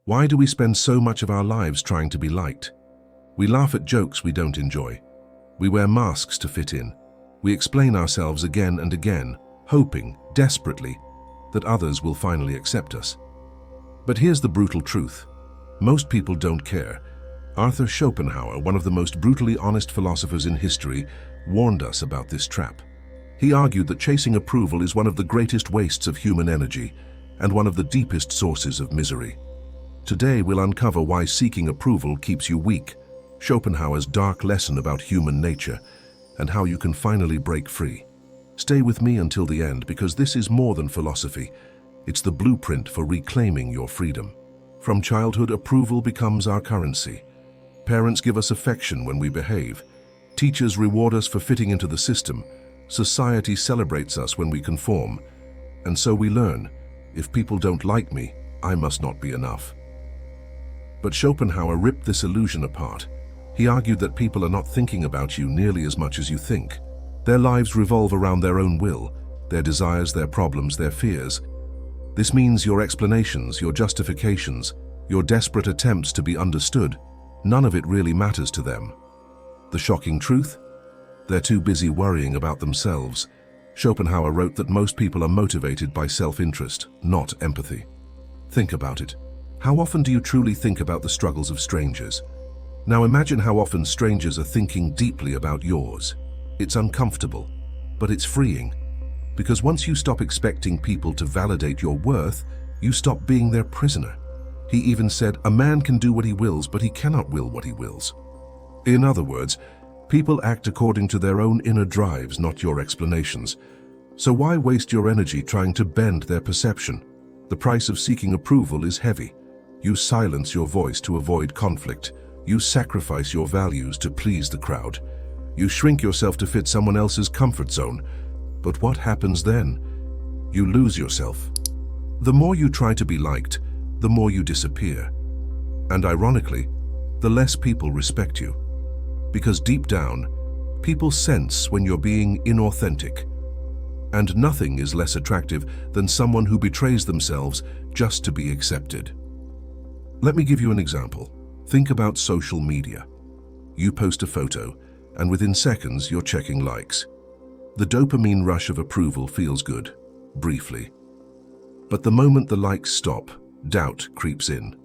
Why do we spend so much of our lives trying to be liked? We laugh at jokes we don't enjoy. We wear masks to fit in. We explain ourselves again and again, hoping, desperately, that others will finally accept us. But here's the brutal truth. Most people don't care. Arthur Schopenhauer, one of the most brutally honest philosophers in history, warned us about this trap. He argued that chasing approval is one of the greatest wastes of human energy and one of the deepest sources of misery. Today we'll uncover why seeking approval keeps you weak, Schopenhauer's dark lesson about human nature, and how you can finally break free. Stay with me until the end, because this is more than philosophy. It's the blueprint for reclaiming your freedom. From childhood, approval becomes our currency. Parents give us affection when we behave. Teachers reward us for fitting into the system. Society celebrates us when we conform. And so we learn, if people don't like me, I must not be enough. But Schopenhauer ripped this illusion apart. He argued that people are not thinking about you nearly as much as you think. Their lives revolve around their own will, their desires, their problems, their fears. This means your explanations, your justifications, your desperate attempts to be understood, none of it really matters to them. The shocking truth? They're too busy worrying about themselves. Schopenhauer wrote that most people are motivated by self-interest, not empathy. Think about it. How often do you truly think about the struggles of strangers? Now imagine how often strangers are thinking deeply about yours. It's uncomfortable, but it's freeing. Because once you stop expecting people to validate your worth, you stop being their prisoner. He even said, a man can do what he wills, but he cannot will what he wills. In other words, people act according to their own inner drives, not your explanations. So why waste your energy trying to bend their perception? The price of seeking approval is heavy. You silence your voice to avoid conflict. You sacrifice your values to please the crowd. You shrink yourself to fit someone else's comfort zone. But what happens then? You lose yourself. The more you try to be liked, the more you disappear. And ironically, the less people respect you. Because deep down, people sense when you're being inauthentic. And nothing is less attractive than someone who betrays themselves just to be accepted. Let me give you an example. Think about social media. You post a photo, and within seconds you're checking likes. The dopamine rush of approval feels good, briefly. But the moment the likes stop, doubt creeps in.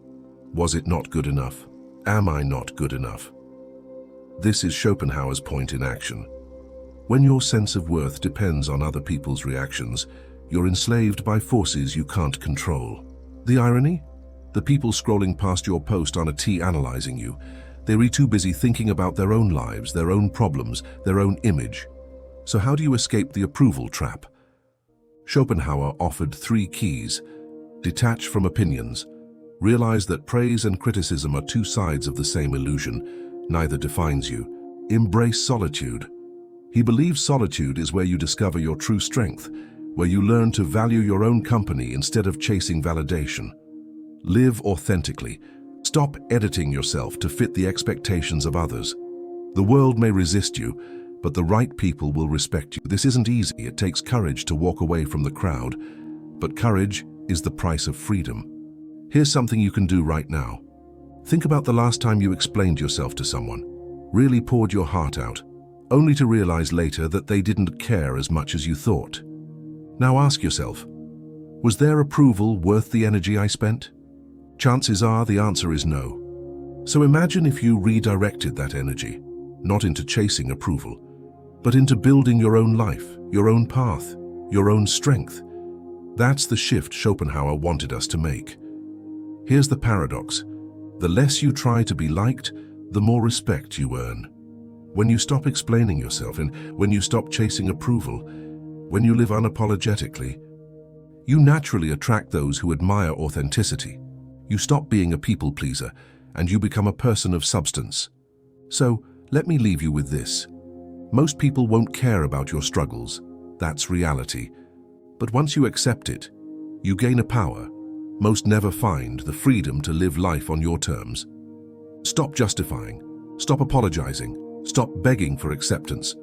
Was it not good enough? Am I not good enough? This is Schopenhauer's point in action. When your sense of worth depends on other people's reactions, you're enslaved by forces you can't control. The irony? The people scrolling past your post aren't analyzing you. They're too busy thinking about their own lives, their own problems, their own image. So how do you escape the approval trap? Schopenhauer offered 3 keys. Detach from opinions. Realize that praise and criticism are 2 sides of the same illusion. Neither defines you. Embrace solitude. He believes solitude is where you discover your true strength, where you learn to value your own company instead of chasing validation. Live authentically. Stop editing yourself to fit the expectations of others. The world may resist you, but the right people will respect you. This isn't easy. It takes courage to walk away from the crowd, but courage is the price of freedom. Here's something you can do right now. Think about the last time you explained yourself to someone, really poured your heart out, only to realize later that they didn't care as much as you thought. Now ask yourself, was their approval worth the energy I spent? Chances are the answer is no. So imagine if you redirected that energy, not into chasing approval, but into building your own life, your own path, your own strength. That's the shift Schopenhauer wanted us to make. Here's the paradox. The less you try to be liked, the more respect you earn. When you stop explaining yourself and when you stop chasing approval, when you live unapologetically, you naturally attract those who admire authenticity. You stop being a people pleaser and you become a person of substance. So, let me leave you with this. Most people won't care about your struggles. That's reality. But once you accept it, you gain a power most never find, the freedom to live life on your terms. Stop justifying. Stop apologizing. Stop begging for acceptance.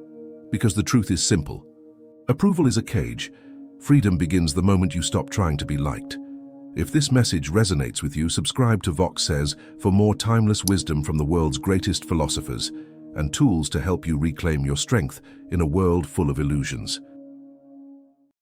Because the truth is simple. Approval is a cage. Freedom begins the moment you stop trying to be liked. If this message resonates with you, subscribe to Vox Says for more timeless wisdom from the world's greatest philosophers and tools to help you reclaim your strength in a world full of illusions.